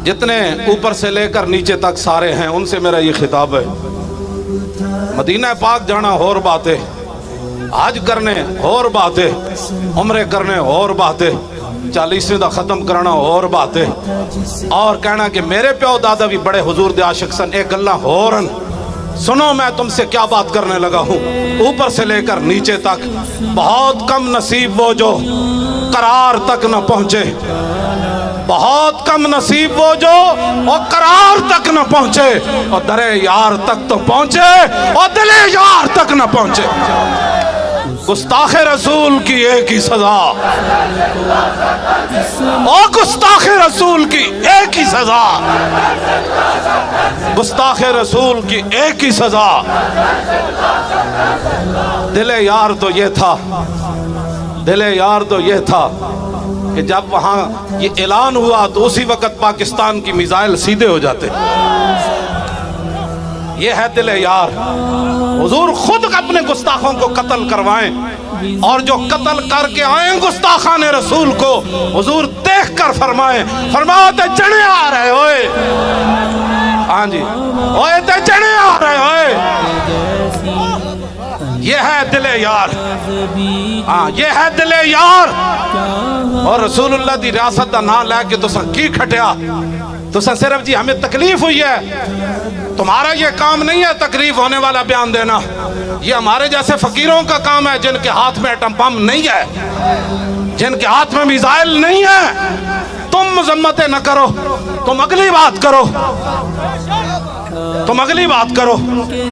جتنے اوپر سے لے کر نیچے تک سارے ہیں ان سے میرا یہ خطاب ہے، مدینہ پاک جانا اور بات ہے، حج کرنے اور بات ہے، عمرے کرنے اور بات ہے، 40ویں دا ختم کرنا اور بات ہے، اور کہنا کہ میرے پیو دادا بھی بڑے حضور دے عاشق سن، ایک گلہ ہورن سنو میں تم سے کیا بات کرنے لگا ہوں۔ اوپر سے لے کر نیچے تک بہت کم نصیب وہ جو قرار تک نہ پہنچے، بہت کم نصیب وہ جو قرار تک نہ پہنچے، اور در یار تک تو پہنچے اور دل یار تک نہ پہنچے۔ گستاخ رسول کی ایک ہی سزا، اور گستاخ رسول کی ایک ہی سزا، گستاخ رسول کی ایک ہی سزا۔ دل یار تو یہ تھا، دل یار تو یہ تھا کہ جب وہاں یہ اعلان ہوا تو اسی وقت پاکستان کی میزائل سیدھے ہو جاتے۔ یہ ہے دل یار۔ حضور خود اپنے گستاخوں کو قتل کروائیں، اور جو قتل کر کے آئیں گستاخان رسول کو حضور دیکھ کر فرمائیں، فرماتے جنے آ رہے ہوئے، ہاں جی اوئے تے جنے آ رہے ہوئے۔ یہ ہے دل یار، ہاں یہ ہے دل یار۔ اور رسول اللہ دی ریاست دا نام لے کے تساں کی کھٹیا، تساں صرف جی ہمیں تکلیف ہوئی ہے، تمہارا یہ کام نہیں ہے تکلیف ہونے والا بیان دینا، یہ ہمارے جیسے فقیروں کا کام ہے جن کے ہاتھ میں ایٹم بم نہیں ہے، جن کے ہاتھ میں میزائل نہیں ہے۔ تم مذمتیں نہ کرو، تم اگلی بات کرو، تم اگلی بات کرو۔